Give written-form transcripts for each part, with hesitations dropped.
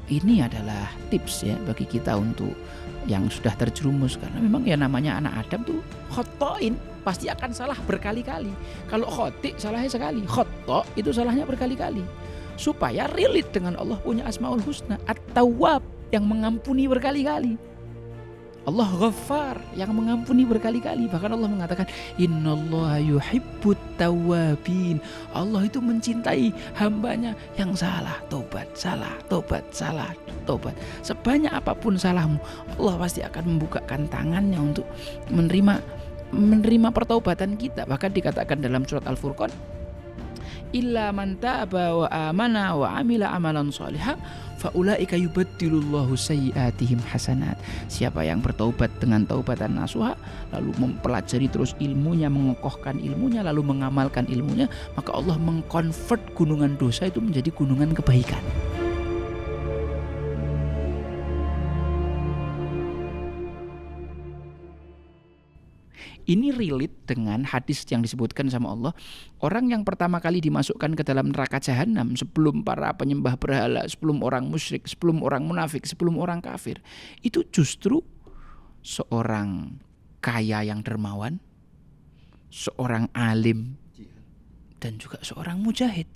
ini adalah tips ya bagi kita untuk yang sudah terjerumus, karena memang ya namanya anak Adam tuh khotoin, pasti akan salah berkali-kali. Kalau khotik salahnya sekali, khoto itu salahnya berkali-kali. Supaya relate dengan Allah punya Asmaul Husna, At-Tawwab yang mengampuni berkali-kali, Allah Ghaffar yang mengampuni berkali-kali. Bahkan Allah mengatakan innallaha yuhibbut tawwabin. Allah itu mencintai hambanya yang salah, tobat, salah, tobat, salah, tobat. Sebanyak apapun salahmu, Allah pasti akan membukakan tangannya untuk menerima pertaubatan kita. Bahkan dikatakan dalam surat Al-Furqan, illa man taaba wa amana wa amila amalan shalihan faulaika yubaddilullahu sayyiatihim hasanat. Siapa yang bertaubat dengan taubatan nasuha, lalu mempelajari terus ilmunya, mengokohkan ilmunya, lalu mengamalkan ilmunya, maka Allah mengkonvert gunungan dosa itu menjadi gunungan kebaikan. Ini relate dengan hadis yang disebutkan sama Allah. Orang yang pertama kali dimasukkan ke dalam neraka jahanam sebelum para penyembah berhala, sebelum orang musyrik, sebelum orang munafik, sebelum orang kafir, itu justru seorang kaya yang dermawan, seorang alim, dan juga seorang mujahid.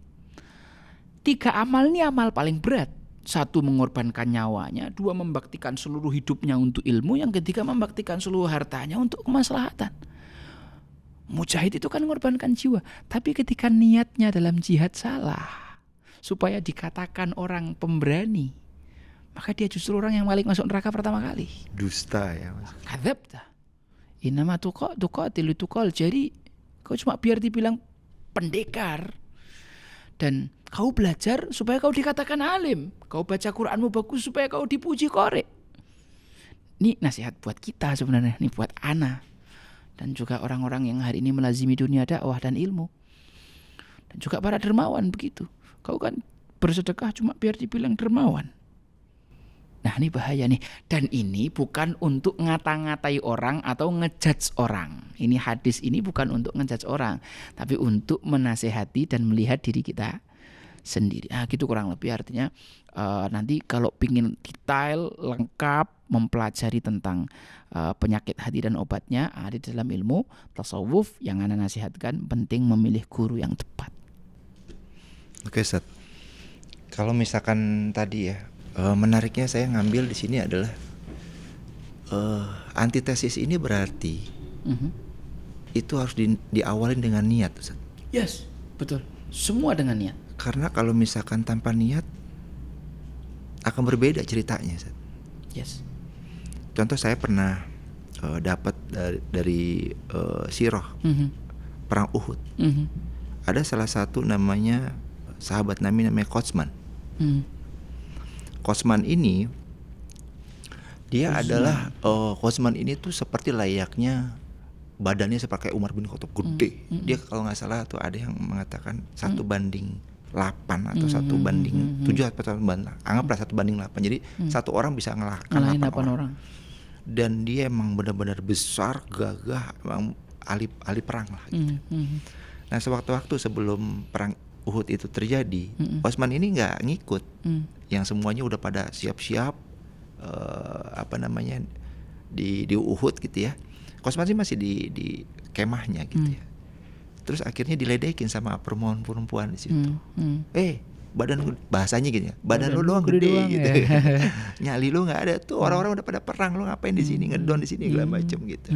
3 amal ini amal paling berat. 1 mengorbankan nyawanya, 2 membaktikan seluruh hidupnya untuk ilmu, yang ketiga membaktikan seluruh hartanya untuk kemaslahatan. Mujahid itu kan mengorbankan jiwa, tapi ketika niatnya dalam jihad salah, supaya dikatakan orang pemberani, maka dia justru orang yang paling masuk neraka pertama kali. Dusta ya Mas. Kadzabta. Innama tuqatilu tuqal. Jadi kau cuma biar dibilang pendekar, dan kau belajar supaya kau dikatakan alim. Kau baca Quranmu bagus supaya kau dipuji korek. Ini nasihat buat kita sebenarnya, ini buat ana, dan juga orang-orang yang hari ini melazimi dunia dakwah dan ilmu, dan juga para dermawan begitu. Kau kan bersedekah cuma biar dibilang dermawan. Nah ini bahaya nih. Dan ini bukan untuk ngata-ngatai orang atau ngejudge orang. Ini hadis ini bukan untuk ngejudge orang, tapi untuk menasehati dan melihat diri kita sendiri. Nah gitu kurang lebih, artinya nanti kalau pingin detail, lengkap, mempelajari tentang penyakit hati dan obatnya, ada di dalam ilmu tasawuf yang ana nasihatkan, penting memilih guru yang tepat. Oke Ustaz. Kalau misalkan tadi ya, menariknya saya ngambil di sini adalah antitesis ini berarti itu harus diawali dengan niat, Ustaz. Yes, betul. Semua dengan niat. Karena kalau misalkan tanpa niat akan berbeda ceritanya, Ustaz. Yes. Contoh saya pernah dapat dari sirah perang Uhud. Ada salah satu namanya sahabat Nabi namanya Qotsman. Qotsman ini dia adalah Qotsman ini tuh seperti layaknya badannya seperti Umar bin Khattab, gede. Dia kalau nggak salah tuh ada yang mengatakan 1:8 atau 1:7 atau 1:8. Anggaplah 1:8. Jadi satu orang bisa ngelahkan 8 orang. Dan dia emang benar-benar besar, gagah, emang ahli perang lah gitu. Nah sewaktu-waktu sebelum perang Uhud itu terjadi, Qotsman ini nggak ngikut. Yang semuanya udah pada siap-siap di Uhud gitu ya. Qotsman sih masih di kemahnya gitu ya. Terus akhirnya diledekin sama perempuan di situ. Badan lu, bahasanya gini ya, badan lu doang gede gitu. Ya. Nyali lu nggak ada tuh, orang-orang udah pada perang, lu ngapain di sini, ngedon di sini segala macem gitu.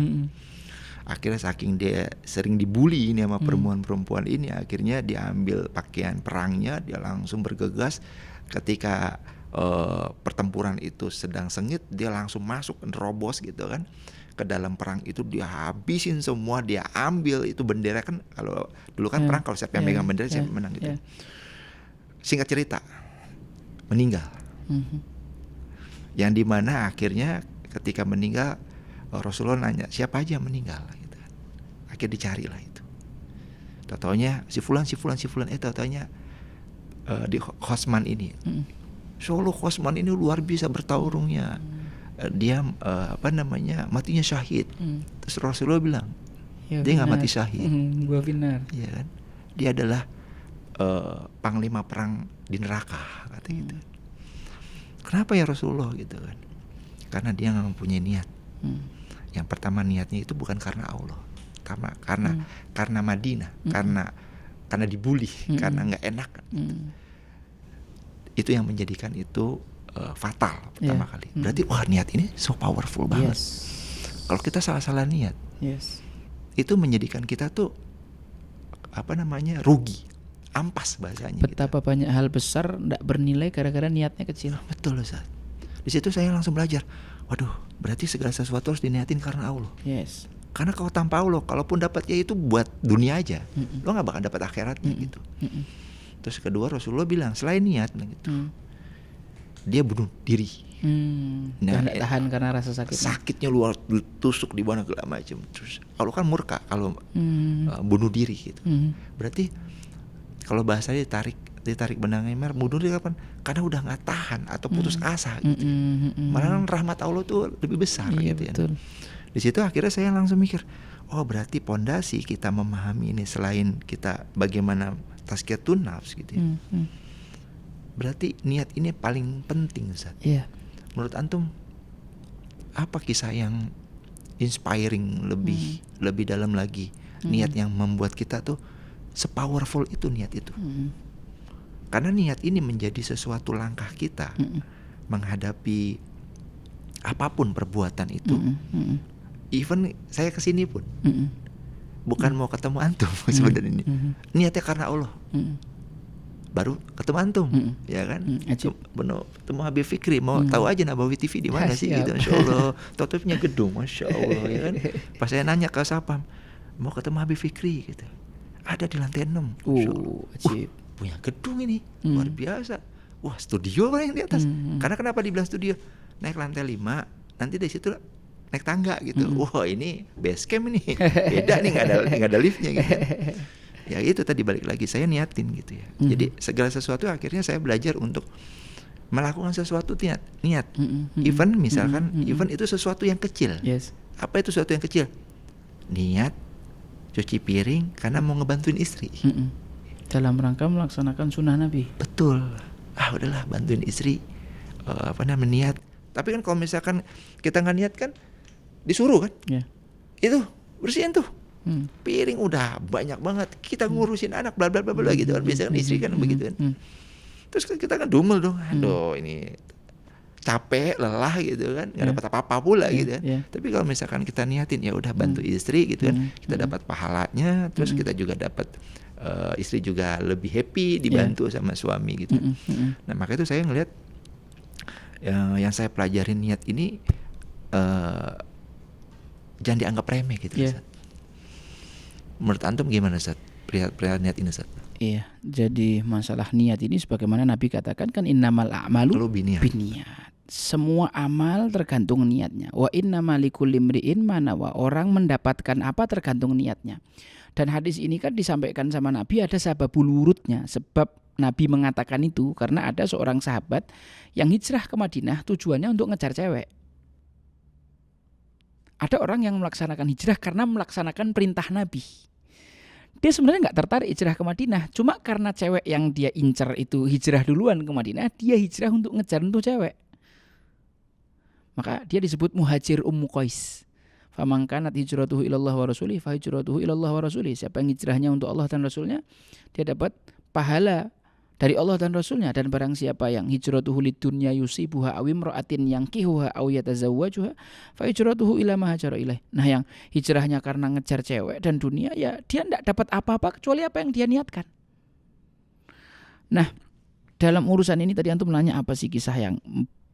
Akhirnya saking dia sering dibully ini sama perempuan-perempuan ini, akhirnya diambil pakaian perangnya, dia langsung bergegas. Ketika pertempuran itu sedang sengit, dia langsung masuk, nerobos gitu kan ke dalam perang itu, dia habisin semua, dia ambil itu bendera kan, kalau dulu kan perang kalau siapa yang megang bendera siapa menang gitu. Singkat cerita, meninggal. Yang dimana akhirnya ketika meninggal, Rasulullah nanya siapa aja yang meninggal gitu. Akhirnya dicarilah itu. Taunya si fulan, taunya di Qotsman ini. Solo Qotsman ini luar biasa bertarungnya. Dia matinya syahid. Terus Rasulullah bilang, ya, dia nggak mati syahid. Gua benar. Iya kan? Dia adalah panglima perang di neraka, kata gitu. Kenapa ya Rasulullah gitu kan? Karena dia nggak mempunyai niat. Yang pertama niatnya itu bukan karena Allah, karena Madinah, karena dibully, karena nggak enak. Itu yang menjadikan itu fatal pertama kali. Berarti wah niat ini so powerful banget. Kalau kita salah-salah niat, itu menjadikan kita tuh rugi, ampas bahasanya. Betapa gitu. Banyak hal besar tidak bernilai gara-gara niatnya kecil. Betul Ustaz. Di situ saya langsung belajar. Waduh, berarti segala sesuatu harus diniatin karena Allah. Karena kalau tanpa Allah, kalaupun dapatnya itu buat dunia aja, lo nggak bakal dapat akhiratnya gitu. Terus kedua Rasulullah bilang selain niat gitu, dia bunuh diri. Nggak tahan karena rasa sakit. Sakitnya luar, tusuk di mana segala macam. Terus Allah kan murka kalau bunuh diri gitu. Berarti kalau bahasanya ditarik benangnya merah, bunuh diri kapan? Karena udah nggak tahan atau putus asa gitu. Malah rahmat Allah tuh lebih besar gitu ya. Di situ akhirnya saya langsung mikir, oh berarti pondasi kita memahami ini selain kita bagaimana tazkiyatun nafs gitu ya. Berarti niat ini paling penting Ustaz. Menurut antum apa kisah yang inspiring lebih dalam lagi, niat yang membuat kita tuh sepowerful itu niat itu. Karena niat ini menjadi sesuatu langkah kita menghadapi apapun perbuatan itu. Even saya kesini pun bukan mau ketemu antum sebenarnya ini. Niatnya karena Allah. Baru ketemu antum, ya kan? Ketemu Habib Fikri, mau tahu aja Nabawi TV di mana sih gitu. Masya Allah, totopnya gedung, Masya Allah, ya kan? Pas saya nanya ke Sapam, mau ketemu Habib Fikri gitu. Ada di lantai 6. Punya gedung ini, luar biasa. Wah, studio yang di atas. Karena kenapa dibilang studio? Naik lantai 5, nanti dari situ naik tangga gitu. Wah, ini base camp ini. Beda nih, nggak ada liftnya gitu. Ya itu tadi balik lagi saya niatin gitu ya. Jadi segala sesuatu akhirnya saya belajar untuk melakukan sesuatu niat. Even misalkan even itu sesuatu yang kecil. Apa itu sesuatu yang kecil? Niat cuci piring karena mau ngebantuin istri. Dalam rangka melaksanakan sunnah Nabi. Betul. Udahlah bantuin istri. Niat. Tapi kan kalau misalkan kita nggak niat kan disuruh kan? Itu bersihin tuh. Piring udah banyak banget, kita ngurusin anak bla bla bla bla gitu kan. Biasanya kan istri kan begitu kan. Terus kan kita kan dumel dong. Aduh ini capek, lelah gitu kan, nggak dapat apa-apa pula gitu kan. Tapi kalau misalkan kita niatin ya udah bantu istri gitu kan, kita dapat pahalanya, terus kita juga dapat istri juga lebih happy dibantu sama suami gitu. Nah maka itu saya ngelihat yang saya pelajarin niat ini jangan dianggap remeh gitu. Menurut antum gimana Ustaz? Perihal niat ini Ustaz? Iya, jadi masalah niat ini sebagaimana Nabi katakan kan innamal a'malu binniyat. Semua amal tergantung niatnya. Wa innamal likulli imri'in ma nawa. Orang mendapatkan apa tergantung niatnya. Dan hadis ini kan disampaikan sama Nabi ada sababul wurudnya. Sebab Nabi mengatakan itu karena ada seorang sahabat yang hijrah ke Madinah tujuannya untuk ngejar cewek. Ada orang yang melaksanakan hijrah karena melaksanakan perintah Nabi. Dia sebenarnya nggak tertarik hijrah ke Madinah, cuma karena cewek yang dia incer itu hijrah duluan ke Madinah, dia hijrah untuk ngejar itu cewek. Maka dia disebut muhajir Ummu Qais. Faman kanat hijratuhu ilallah wa rasulih fa hijratuhu ilallah wa rasulih. Siapa yang hijrahnya untuk Allah dan Rasulnya, dia dapat pahala dari Allah dan Rasulnya. Dan barang siapa yang hijratuhu lidunya yusibuha awim ro'atin yang kihuha aw yatazawwajuha fa hijratuhu ila ma hajara ilaih. Nah yang hijrahnya karena ngejar cewek dan dunia, ya dia tidak dapat apa-apa kecuali apa yang dia niatkan. Nah dalam urusan ini tadi antum nanya apa sih kisah yang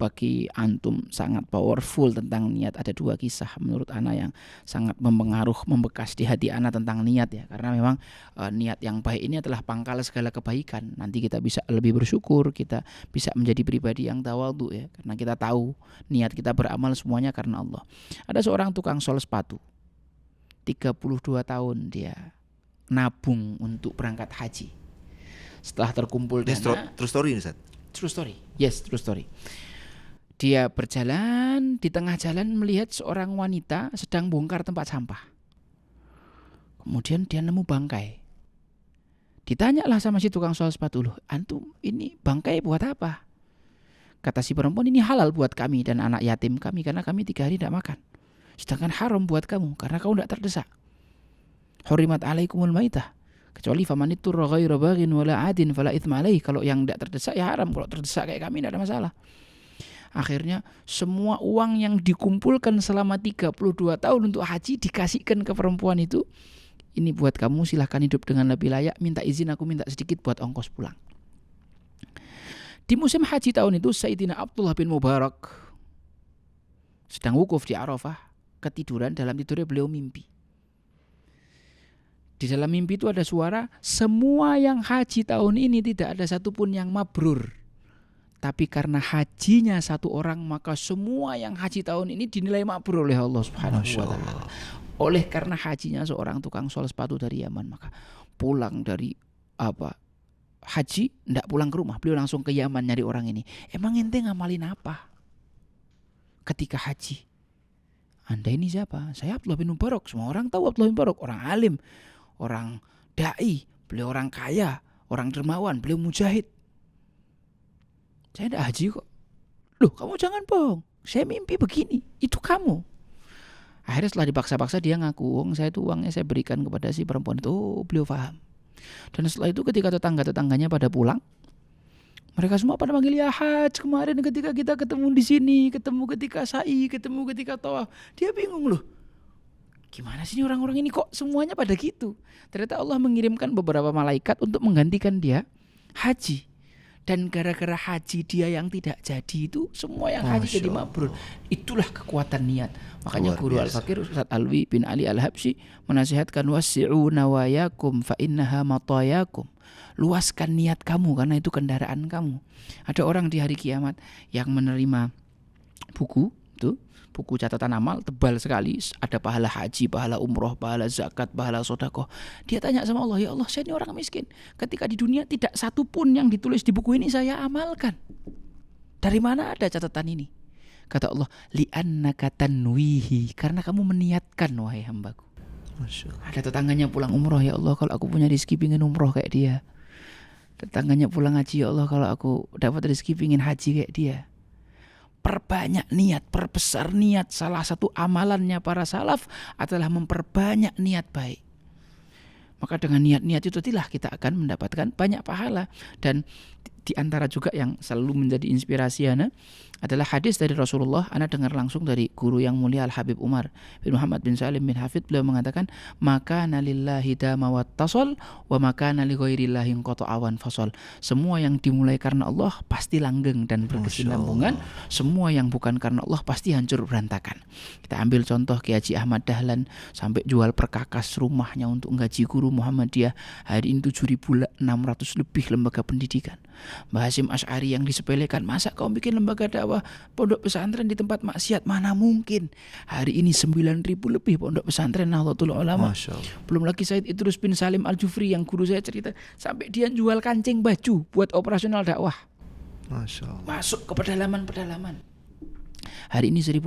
bagi antum sangat powerful tentang niat. Ada dua kisah menurut ana yang sangat membekas di hati ana tentang niat ya. Karena memang niat yang baik ini adalah pangkal segala kebaikan. Nanti kita bisa lebih bersyukur, kita bisa menjadi pribadi yang tawadhu ya. Karena kita tahu niat kita beramal semuanya karena Allah. Ada seorang tukang sol sepatu. 32 tahun dia nabung untuk berangkat haji. Setelah terkumpul dana. True story Ustaz? True story. Yes, true story. Dia berjalan, di tengah jalan melihat seorang wanita sedang bongkar tempat sampah. Kemudian dia nemu bangkai. Ditanyalah sama si tukang sol sepatu, loh, antum ini bangkai buat apa? Kata si perempuan, ini halal buat kami dan anak yatim kami karena kami 3 hari tidak makan. Sedangkan haram buat kamu karena kamu tidak terdesak. Hurimat alaikumul maitah, kecuali faman iturra ghaira baghin wala adin fala itsma alaihi. Kalau yang tidak terdesak ya haram, kalau terdesak kayak kami tidak ada masalah. Akhirnya semua uang yang dikumpulkan selama 32 tahun untuk haji dikasihkan ke perempuan itu. Ini buat kamu, silahkan hidup dengan lebih layak, minta izin aku minta sedikit buat ongkos pulang. Di musim haji tahun itu Sayyidina Abdullah bin Mubarak sedang wukuf di Arafah, ketiduran. Dalam tidurnya beliau mimpi. Di dalam mimpi itu ada suara, semua yang haji tahun ini tidak ada satupun yang mabrur. Tapi karena hajinya satu orang, maka semua yang haji tahun ini dinilai mabrur oleh Allah Subhanahu wa taala. Oleh karena hajinya seorang tukang sol sepatu dari Yaman, maka pulang dari haji, ndak pulang ke rumah, beliau langsung ke Yaman nyari orang ini. Emang ente ngamalin apa ketika haji? Anda ini siapa? Saya Abdullah bin Mubarak. Semua orang tahu Abdullah bin Mubarak, orang alim, orang dai, beliau orang kaya, orang dermawan, beliau mujahid. Saya ndak haji kok. Loh, kamu jangan bohong. Saya mimpi begini. Itu kamu. Akhirnya setelah dipaksa-paksa dia ngaku, saya itu uangnya saya berikan kepada si perempuan itu. Oh, beliau paham. Dan setelah itu ketika tetangga-tetangganya pada pulang, mereka semua pada manggil, ya Haj, kemarin ketika kita ketemu di sini, ketemu ketika sa'i, ketemu ketika tawaf. Dia bingung loh. Gimana sih orang-orang ini kok semuanya pada gitu? Ternyata Allah mengirimkan beberapa malaikat untuk menggantikan dia haji. Dan gara-gara haji dia yang tidak jadi itu, semua yang haji jadi mabrur. Itulah kekuatan niat. Makanya Guru Al-Fakir Ustaz Alwi bin Ali Al-Habsyi menasihatkan, wasi'u nawayakum fa innaha matayakum. Luaskan niat kamu karena itu kendaraan kamu. Ada orang di hari kiamat yang menerima buku itu, buku catatan amal tebal sekali, ada pahala haji, pahala umroh, pahala zakat, pahala sedekah. Dia tanya sama Allah, ya Allah, saya ini orang miskin. Ketika di dunia tidak satu pun yang ditulis di buku ini saya amalkan. Dari mana ada catatan ini? Kata Allah, li'annaka tanwihi, karena kamu meniatkan wahai hambaku. Ada tetangganya pulang umroh, ya Allah, kalau aku punya rezeki pingin umroh kayak dia. Tetangganya pulang haji, ya Allah, kalau aku dapat rezeki pingin haji kayak dia. Perbanyak niat, perbesar niat. Salah satu amalannya para salaf adalah memperbanyak niat baik. Maka dengan niat-niat itu kita akan mendapatkan banyak pahala. Dan di antara juga yang selalu menjadi inspirasi ana adalah hadis dari Rasulullah. Ana dengar langsung dari guru yang mulia Al-Habib Umar bin Muhammad bin Salim bin Hafid. Beliau mengatakan, maka nalillahi dama wattasol wa maka nali ghairillahi qata'awan fasol. Semua yang dimulai karena Allah pasti langgeng dan berkesinambungan. Semua yang bukan karena Allah pasti hancur berantakan. Kita ambil contoh Kiai Haji Ahmad Dahlan sampai jual perkakas rumahnya untuk nggaji guru Muhammadiyah. Hari ini 7.600 lebih lembaga pendidikan. Mbah Hasyim Asy'ari yang disepelekan, masa kau bikin lembaga dakwah pondok pesantren di tempat maksiat? Mana mungkin. Hari ini 9.000 lebih pondok pesantren Nahdlatul Ulama. Belum lagi Said Idrus bin Salim Al-Jufri yang guru saya cerita, sampai dia jual kancing baju buat operasional dakwah. Masuk ke pedalaman-pedalaman. Hari ini 1.600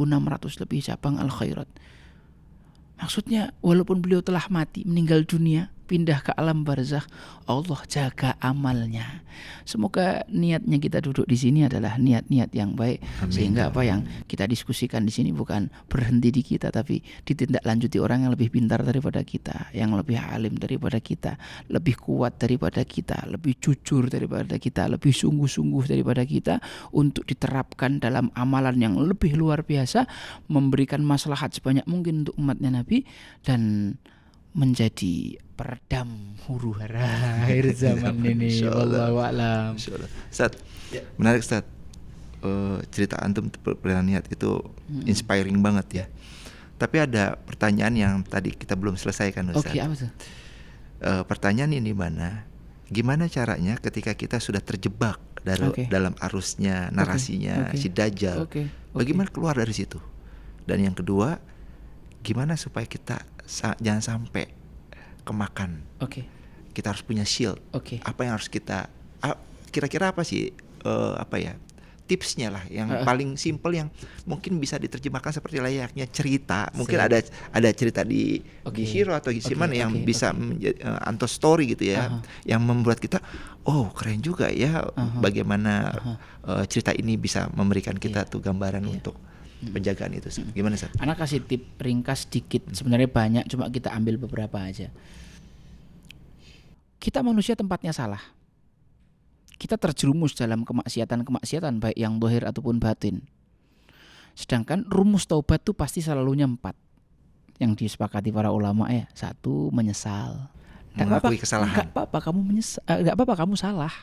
lebih cabang Al-Khairat. Maksudnya walaupun beliau telah mati, meninggal dunia, pindah ke alam barzakh, Allah jaga amalnya. Semoga niatnya kita duduk di sini adalah niat-niat yang baik. Amin. Sehingga apa yang kita diskusikan di sini bukan berhenti di kita, tapi ditindaklanjuti orang yang lebih pintar daripada kita, yang lebih alim daripada kita, lebih kuat daripada kita, lebih jujur daripada kita, lebih sungguh-sungguh daripada kita, untuk diterapkan dalam amalan yang lebih luar biasa, memberikan maslahat sebanyak mungkin untuk umatnya Nabi, dan menjadi peredam huru hara akhir zaman ini. Wallahu a'lam. Ustaz, menarik Ustaz. Cerita antum perjalanan niat itu inspiring banget ya. Tapi ada pertanyaan yang tadi kita belum selesaikan Ustaz. Oke, apa tuh? Pertanyaan ini gimana caranya ketika kita sudah terjebak dalam arusnya narasinya si Dajjal. Bagaimana keluar dari situ? Dan yang kedua, gimana supaya kita jangan sampai kemakan. Kita harus punya shield. Apa yang harus kita kira-kira apa sih tipsnya lah yang paling simpel yang mungkin bisa diterjemahkan seperti layaknya cerita. Mungkin ada cerita di Shiro atau Siman yang bisa anto story gitu ya, yang membuat kita keren juga ya bagaimana cerita ini bisa memberikan kita tuh gambaran untuk penjagaan itu. Gimana Sat? Anak kasih tip ringkas sedikit, sebenarnya banyak, cuma kita ambil beberapa aja. Kita manusia tempatnya salah. Kita terjerumus dalam kemaksiatan baik yang zahir ataupun batin. Sedangkan rumus taubat itu pasti selalunya 4 yang disepakati para ulama ya. 1, menyesal. Mengakui kesalahan. Gak apa-apa kamu menyesal, gak apa-apa kamu salah.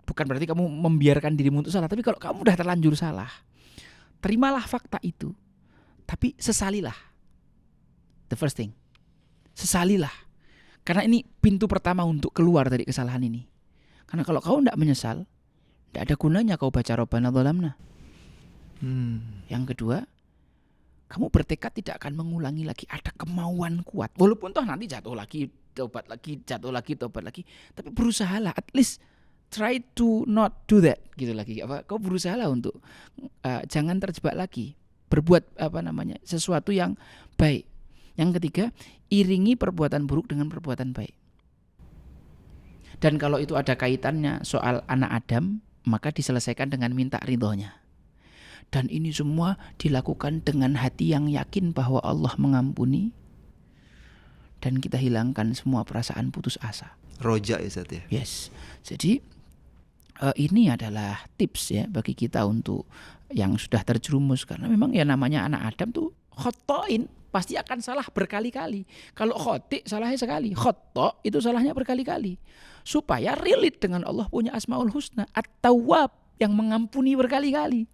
Bukan berarti kamu membiarkan dirimu untuk salah, tapi kalau kamu udah terlanjur salah, terimalah fakta itu, tapi sesalilah. The first thing, sesalilah. Karena ini pintu pertama untuk keluar dari kesalahan ini. Karena kalau kau tidak menyesal, tidak ada gunanya kau baca Rabbana Dzalamna. Yang kedua, kamu bertekad tidak akan mengulangi lagi. Ada kemauan kuat. Walaupun toh nanti jatuh lagi, tobat lagi, jatuh lagi, tobat lagi. Tapi berusahalah, at least try to not do that gitu lagi. Kau berusahalah untuk jangan terjebak lagi. Berbuat sesuatu yang baik. Yang ketiga, iringi perbuatan buruk dengan perbuatan baik. Dan kalau itu ada kaitannya soal anak Adam, maka diselesaikan dengan minta ridhonya. Dan ini semua dilakukan dengan hati yang yakin bahwa Allah mengampuni, dan kita hilangkan semua perasaan putus asa. Roja ya Ustaz ya? Yes. Jadi ini adalah tips ya bagi kita untuk yang sudah terjerumus. Karena memang ya namanya anak Adam tuh khotoin, pasti akan salah berkali-kali. Kalau khotik salahnya sekali, khoto itu salahnya berkali-kali. Supaya relate dengan Allah punya Asmaul Husna, At-Tawwab yang mengampuni berkali-kali,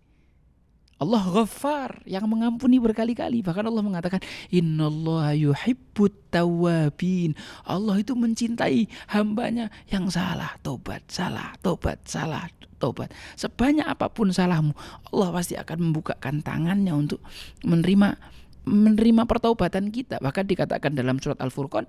Allah Ghaffar yang mengampuni berkali-kali. Bahkan Allah mengatakan innallaha yuhibbut tawwabin. Allah itu mencintai hambanya yang salah tobat, salah tobat, salah tobat. Sebanyak apapun salahmu, Allah pasti akan membukakan tangannya untuk menerima pertaubatan kita. Bahkan dikatakan dalam surat Al-Furqan,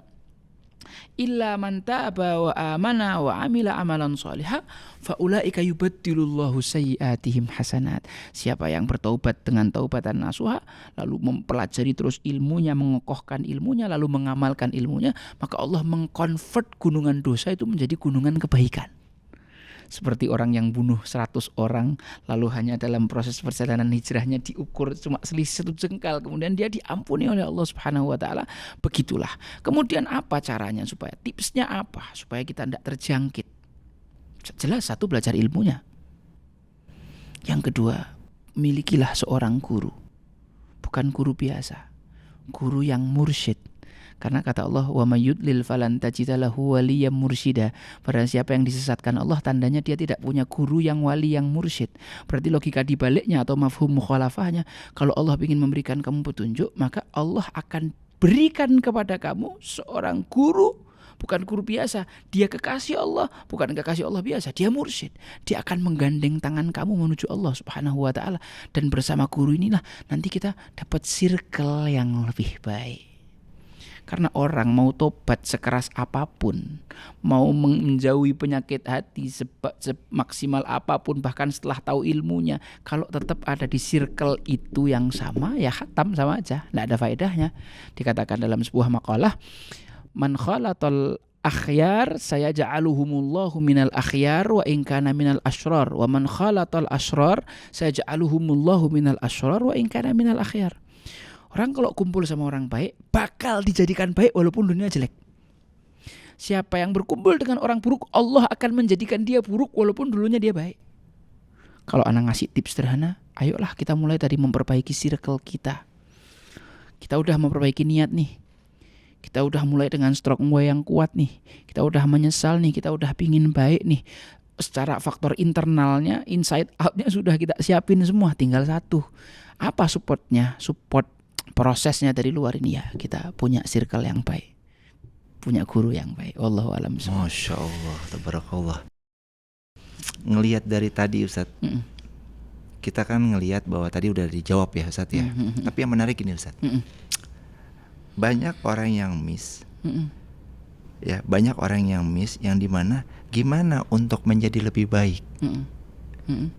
illa man taba wa amana wa amila amalan shaliha fa ulaika yubaddilullahu sayyiatihim hasanat. Siapa yang bertaubat dengan taubatan nasuha, lalu mempelajari terus ilmunya, mengokohkan ilmunya, lalu mengamalkan ilmunya, maka Allah mengkonvert gunungan dosa itu menjadi gunungan kebaikan. Seperti orang yang bunuh 100 orang, lalu hanya dalam proses perjalanan hijrahnya diukur cuma selisih 1 jengkal, kemudian dia diampuni oleh Allah Subhanahu wa taala. Begitulah. Kemudian apa caranya, supaya tipsnya apa supaya kita tidak terjangkit? Jelas, 1, belajar ilmunya. Yang kedua, milikilah seorang guru. Bukan guru biasa, guru yang mursyid. Karena kata Allah, wa may yudlil falan tajida lahu waliyyan mursyida. Pada siapa yang disesatkan Allah, tandanya dia tidak punya guru yang wali yang mursyid. Berarti logika dibaliknya atau mafhum mukhalafahnya, kalau Allah ingin memberikan kamu petunjuk, maka Allah akan berikan kepada kamu seorang guru. Bukan guru biasa, dia kekasih Allah. Bukan kekasih Allah biasa, dia mursyid. Dia akan menggandeng tangan kamu menuju Allah Subhanahu wa ta'ala. Dan bersama guru inilah nanti kita dapat circle yang lebih baik. Karena orang mau tobat sekeras apapun, mau menjauhi penyakit hati semaksimal apapun, bahkan setelah tahu ilmunya, kalau tetap ada di circle itu yang sama, ya khatam sama aja, tidak ada faedahnya. Dikatakan dalam sebuah makalah, man khalatal akhyar sayaj'aluhumullahu minal akhyar wa in kana minal asyrar, wa man khalatal asyrar sayaj'aluhumullahu minal asyrar wa in kana minal akhyar. Orang kalau kumpul sama orang baik, bakal dijadikan baik walaupun dunia jelek. Siapa yang berkumpul dengan orang buruk, Allah akan menjadikan dia buruk walaupun dulunya dia baik. Kalau anak ngasih tips sederhana, ayolah kita mulai dari memperbaiki circle kita. Kita udah memperbaiki niat nih. Kita udah mulai dengan strong way yang kuat nih. Kita udah menyesal nih, kita udah pingin baik nih. Secara faktor internalnya, inside outnya sudah kita siapin semua. Tinggal 1. Apa supportnya? Support prosesnya dari luar ini, ya kita punya circle yang baik, punya guru yang baik. Wallahu a'lam. Masya Allah, tabarakallah. Ngelihat dari tadi Ustaz, kita kan ngelihat bahwa tadi udah dijawab ya Ustaz ya. Tapi yang menarik ini Ustaz, banyak orang yang miss, ya banyak orang yang miss, yang dimana gimana untuk menjadi lebih baik.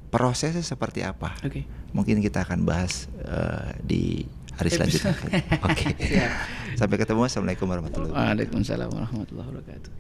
prosesnya seperti apa. Oke. Mungkin kita akan bahas di hari selanjutnya. Oke. Siap. Sampai ketemu. Assalamualaikum warahmatullahi wabarakatuh. Waalaikumsalam warahmatullahi wabarakatuh.